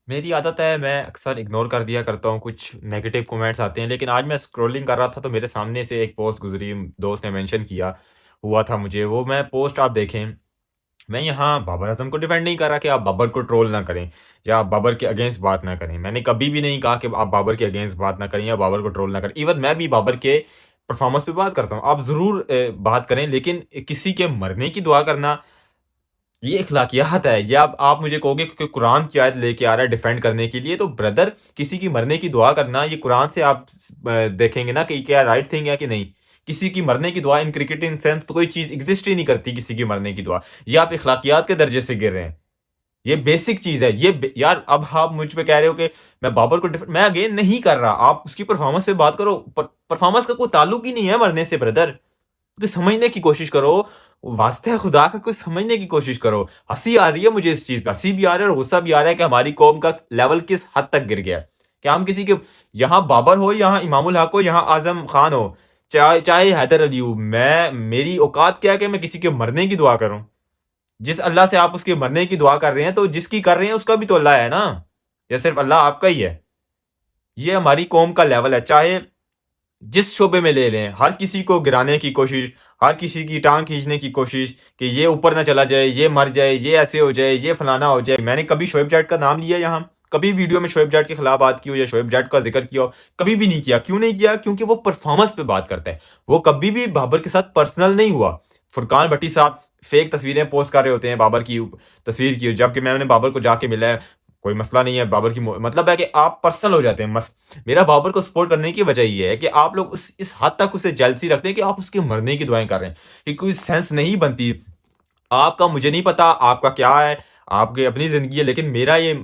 میری عادت ہے میں اکثر اگنور کر دیا کرتا ہوں، کچھ نیگیٹو کومنٹس آتے ہیں، لیکن آج میں اسکرولنگ کر رہا تھا تو میرے سامنے سے ایک پوسٹ گزری، دوست نے مینشن کیا ہوا تھا مجھے وہ، میں پوسٹ آپ دیکھیں، میں یہاں بابر اعظم کو ڈیفینڈ نہیں کر رہا کہ آپ بابر کو ٹرول نہ کریں یا آپ بابر کے اگینسٹ بات نہ کریں، میں نے کبھی بھی نہیں کہا کہ آپ بابر کے اگینسٹ بات نہ کریں یا بابر کو ٹرول نہ کریں، ایون میں بھی بابر کے پرفارمنس پہ بات کرتا ہوں، آپ ضرور بات کریں، لیکن کسی کے مرنے کی دعا کرنا یہ اخلاقیات ہے، یہ آپ مجھے کہو گے کہ قرآن کی آیت لے کے آ رہا ہے ڈیفینڈ کرنے کے لیے، تو بردر کسی کی مرنے کی دعا کرنا یہ قرآن سے آپ دیکھیں گے نا کہ کیا رائٹ تھنگ ہے کہ نہیں، کسی کی مرنے کی دعا ان کرکٹ ان سینس تو کوئی چیز ایگزسٹ ہی نہیں کرتی کسی کی مرنے کی دعا، یہ آپ اخلاقیات کے درجے سے گر رہے ہیں، یہ بیسک چیز ہے، یار اب آپ مجھ پہ کہہ رہے ہو کہ میں بابر کو میں اگین نہیں کر رہا، آپ اس کی پرفارمنس پہ بات کرو، پرفارمنس کا کوئی تعلق ہی نہیں ہے مرنے سے بردر، تو سمجھنے کی کوشش کرو، واسطہ خدا کا کوئی سمجھنے کی کوشش کرو، ہنسی آ رہی ہے مجھے اس چیز پہ، ہنسی بھی آ رہا ہے اور غصہ بھی آ رہا ہے کہ ہماری قوم کا لیول کس حد تک گر گیا کہ ہم کسی کے، یہاں بابر ہو، یہاں امام الحق ہو، یہاں اعظم خان ہو، چاہے حیدر علی ہو، میری اوقات کیا ہے کہ میں کسی کے مرنے کی دعا کروں، جس اللہ سے آپ اس کے مرنے کی دعا کر رہے ہیں تو جس کی کر رہے ہیں اس کا بھی تو اللہ ہے نا، یا صرف اللہ آپ کا ہی ہے، یہ ہماری قوم کا لیول ہے، چاہے جس شعبے میں لے لیں، ہر کسی کو گرانے کی کوشش، ہر کسی کی ٹانگ کھینچنے کی کوشش کہ یہ اوپر نہ چلا جائے، یہ مر جائے، یہ ایسے ہو جائے، یہ فلانا ہو جائے، میں نے کبھی شعیب جیٹ کا نام لیا یہاں، کبھی ویڈیو میں شعیب جیٹ کے خلاف بات کی ہو یا شعیب جیٹ کا ذکر کیا ہو، کبھی بھی نہیں کیا، کیوں نہیں کیا؟ کیونکہ وہ پرفارمنس پہ بات کرتا ہے، وہ کبھی بھی بابر کے ساتھ پرسنل نہیں ہوا، فرقان بھٹی صاحب فیک تصویریں پوسٹ کر رہے ہوتے ہیں بابر کی تصویر کی، جبکہ میں نے بابر کو جا کے ملا ہے، کوئی مسئلہ نہیں ہے بابر کی مطلب ہے کہ آپ پرسنل ہو جاتے ہیں، میرا بابر کو سپورٹ کرنے کی وجہ یہ ہے کہ آپ لوگ اس حد تک اسے جیلسی رکھتے ہیں کہ آپ اس کے مرنے کی دعائیں کر رہے ہیں، کہ کوئی سینس نہیں بنتی، آپ کا مجھے نہیں پتا آپ کا کیا ہے، آپ کی اپنی زندگی ہے، لیکن میرا یہ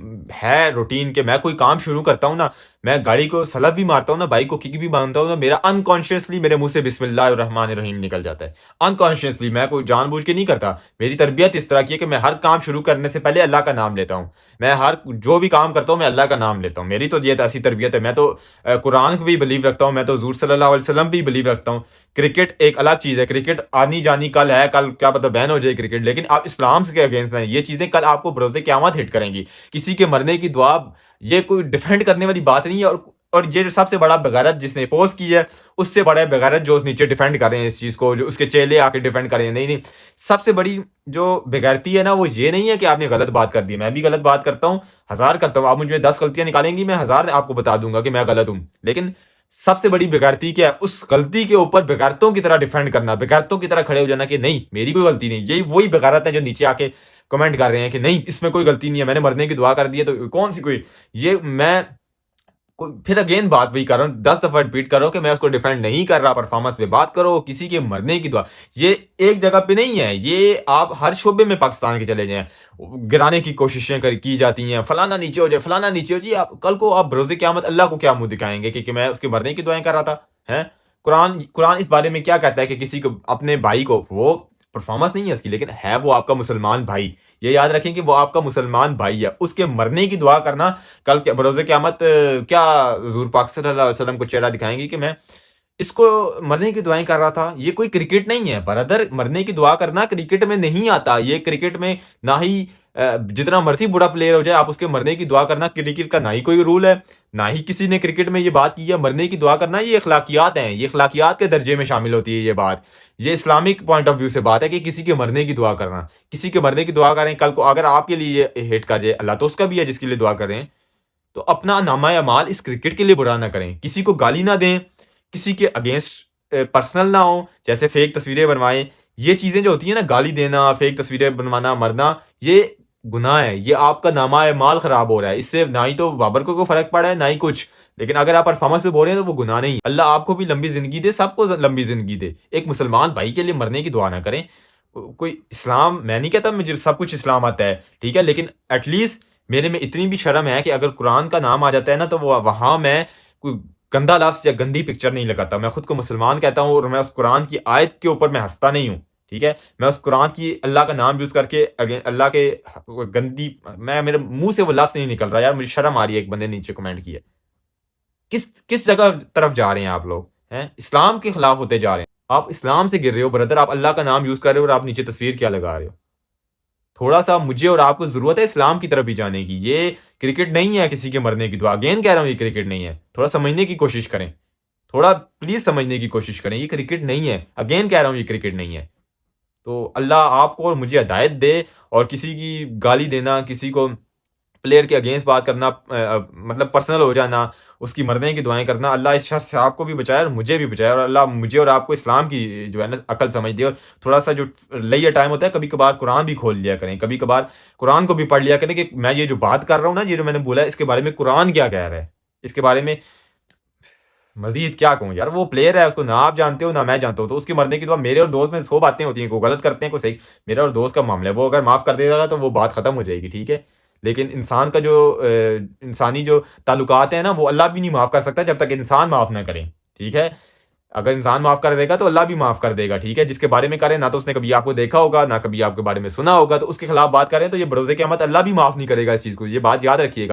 ہے روٹین کہ میں کوئی کام شروع کرتا ہوں نا، میں گاڑی کو سلب بھی مارتا ہوں نا، بائک کو کک بھی باندھتا ہوں نا، میرا انکانشیسلی میرے منہ سے بسم اللہ الرحمن الرحیم نکل جاتا ہے، انکانشیسلی، میں کوئی جان بوجھ کے نہیں کرتا، میری تربیت اس طرح کی ہے کہ میں ہر کام شروع کرنے سے پہلے اللہ کا نام لیتا ہوں، میں جو بھی کام کرتا ہوں میں اللہ کا نام لیتا ہوں، میری تو یہ ایسی تربیت ہے، میں تو قرآن کو بھی بلیو رکھتا ہوں، میں تو حضور صلی اللہ علیہ وسلم بھی بلیو رکھتا ہوں، کرکٹ ایک الگ چیز ہے، کرکٹ آنی جانی کل ہے، کل کیا پتہ بین ہو جائے کرکٹ، لیکن آپ اسلام کے اگینسٹ ہیں، یہ چیزیں کل آپ کو بروز قیامت ہٹ کریں گی، کسی کے مرنے کی دعا یہ کوئی ڈیفینڈ کرنے والی بات نہیں ہے، اور یہ جو سب سے بڑا بغیرت جس نے پوسٹ کی ہے، اس سے بڑا بغیرت جو اس نیچے ڈیفینڈ کر رہے ہیں اس چیز کو، جو اس کے چیلے آ کے ڈیفینڈ کر رہے ہیں، نہیں نہیں، سب سے بڑی جو بغیرتی ہے نا وہ یہ نہیں ہے کہ آپ نے غلط بات کر دی، میں بھی غلط بات کرتا ہوں، ہزار کرتا ہوں، آپ مجھ میں 10 غلطیاں نکالیں گی، میں ہزار آپ کو بتا دوں گا کہ میں غلط ہوں، لیکن سب سے بڑی بغیرتی کیا ہے؟ اس غلطی کے اوپر بغیرتوں کی طرح ڈیفینڈ کرنا، بغیرتوں کی طرح کھڑے ہو جانا کہ نہیں میری کوئی غلطی نہیں، یہی وہی بغیرت ہے جو نیچے آ کے کمنٹ کر رہے ہیں کہ نہیں اس میں کوئی غلطی نہیں ہے، میں نے مرنے کی دعا کر دی ہے تو کون سی کوئی، یہ میں پھر اگین بات وہی کر رہا ہوں، 10 دفعہ ریپیٹ کرو کہ میں اس کو ڈیفینڈ نہیں کر رہا، پرفارمنس پہ بات کرو، کسی کے مرنے کی دعا، یہ ایک جگہ پہ نہیں ہے، یہ آپ ہر شعبے میں پاکستان کے چلے جائیں، گرانے کی کوششیں کی جاتی ہیں، فلانا نیچے ہو جائے، فلانا نیچے ہو جائے، کل کو آپ بروز قیامت اللہ کو کیا منہ دکھائیں گے کہ میں اس کے مرنے کی دعائیں کر رہا تھا، ہیں؟ قرآن اس بارے میں کیا کہتا ہے کہ کسی کو اپنے بھائی کو، وہ پرفارمنس نہیں ہے اس کی لیکن ہے وہ آپ کا مسلمان بھائی، یہ یاد رکھیں کہ وہ آپ کا مسلمان بھائی ہے، اس کے مرنے کی دعا کرنا کل کے بروز قیامت کیا حضور پاک صلی اللہ علیہ وسلم کو چہرہ دکھائیں گے کہ میں اس کو مرنے کی دعائیں کر رہا تھا، یہ کوئی کرکٹ نہیں ہے برادر، مرنے کی دعا کرنا کرکٹ میں نہیں آتا، یہ کرکٹ میں نہ ہی جتنا مرضی بڑا پلیئر ہو جائے آپ اس کے مرنے کی دعا کرنا کرکٹ کا نہ ہی کوئی رول ہے، نہ ہی کسی نے کرکٹ میں یہ بات کی ہے، مرنے کی دعا کرنا یہ اخلاقیات ہیں، یہ اخلاقیات کے درجے میں شامل ہوتی ہے یہ بات، یہ اسلامک پوائنٹ آف ویو سے بات ہے کہ کسی کے مرنے کی دعا کرنا، کسی کے مرنے کی دعا کریں، کل کو اگر آپ کے لیے یہ ہٹ کر جائے، اللہ تو اس کا بھی ہے جس کے لیے دعا کر رہے ہیں، تو اپنا نامہ اعمال اس کرکٹ کے لیے برا نہ کریں، کسی کو گالی نہ دیں، کسی کے اگینسٹ پرسنل نہ ہوں، جیسے فیک تصویریں بنوائیں، یہ چیزیں جو ہوتی ہیں نا، گالی دینا، فیک تصویریں بنوانا، مرنا، یہ گناہ ہے، یہ آپ کا نامہ اعمال خراب ہو رہا ہے، اس سے نہ ہی تو بابر کو کوئی فرق پڑا ہے نہ ہی کچھ، لیکن اگر آپ پرفارمنس پہ بول رہے ہیں تو وہ گناہ نہیں، اللہ آپ کو بھی لمبی زندگی دے، سب کو لمبی زندگی دے، ایک مسلمان بھائی کے لیے مرنے کی دعا نہ کریں، کوئی اسلام، میں نہیں کہتا مجھے سب کچھ اسلام آتا ہے، ٹھیک ہے، لیکن ایٹ لیسٹ میرے میں اتنی بھی شرم ہے کہ اگر قرآن کا نام آ جاتا ہے نا تو وہاں میں کوئی گندا لفظ یا گندی پکچر نہیں لگاتا، میں خود کو مسلمان کہتا ہوں اور میں اس قرآن کی آیت کے اوپر میں ہنستا نہیں ہوں، ٹھیک ہے، میں اس قرآن کی اللہ کا نام یوز کر کے اللہ کے گندی، میرے منہ سے وہ لفظ نہیں نکل رہا، یار مجھے شرم آ رہی ہے، ایک بندے نے نیچے کمنٹ کیا، کس جگہ طرف جا رہے ہیں آپ لوگ، ہیں اسلام کے خلاف ہوتے جا رہے ہیں، آپ اسلام سے گر رہے ہو بردر، آپ اللہ کا نام یوز کر رہے ہو اور آپ نیچے تصویر کیا لگا رہے ہو، تھوڑا-سا مجھے اور آپ کو ضرورت ہے اسلام کی طرف بھی جانے کی. یہ کرکٹ نہیں ہے کسی کے مرنے کی دعا. اگین کہہ رہا ہوں یہ کرکٹ نہیں ہے. تھوڑا سمجھنے کی کوشش کریں. تھوڑا پلیز سمجھنے کی کوشش کریں. یہ کرکٹ نہیں ہے. اگین کہہ رہا ہوں یہ کرکٹ نہیں ہے. تو اللہ آپ کو اور مجھے ہدایت دے. اور کسی کی گالی دینا، کسی کو پلیئر کے اگینسٹ بات کرنا، مطلب پرسنل ہو جانا، اس کی مرنے کی دعائیں کرنا، اللہ اس شر سے آپ کو بھی بچائے اور مجھے بھی بچائے. اور اللہ مجھے اور آپ کو اسلام کی جو ہے نا عقل سمجھ دے. اور تھوڑا سا جو لیے ٹائم ہوتا ہے کبھی کبھار قرآن بھی کھول لیا کریں. کبھی کبھار قرآن کو بھی پڑھ لیا کریں کہ میں یہ جو بات کر رہا ہوں نا، یہ جو میں نے بولا ہے، اس کے بارے میں قرآن کیا کہہ رہا ہے. اس کے بارے میں مزید کیا کہوں یار. وہ پلیئر ہے، اس کو نہ آپ جانتے ہو نہ میں جانتا ہوں. تو اس کی مرنے کی دعا میرے اور دوست میں 100 باتیں ہوتی ہیں. کوئی غلط کرتے ہیں، کوئی صحیح. میرا اور دوست کا معاملہ ہے. وہ اگر معاف کر دے گا تو وہ بات ختم ہو جائے گی. ٹھیک ہے. لیکن انسان کا جو انسانی جو تعلقات ہیں نا، وہ اللہ بھی نہیں معاف کر سکتا جب تک انسان معاف نہ کرے. ٹھیک ہے. اگر انسان معاف کر دے گا تو اللہ بھی معاف کر دے گا. ٹھیک ہے. جس کے بارے میں کرے نہ تو اس نے کبھی آپ کو دیکھا ہوگا، نہ کبھی آپ کے بارے میں سنا ہوگا، تو اس کے خلاف بات کریں تو یہ بروز قیامت اللہ بھی معاف نہیں کرے گا اس چیز کو. یہ بات یاد رکھیے گا.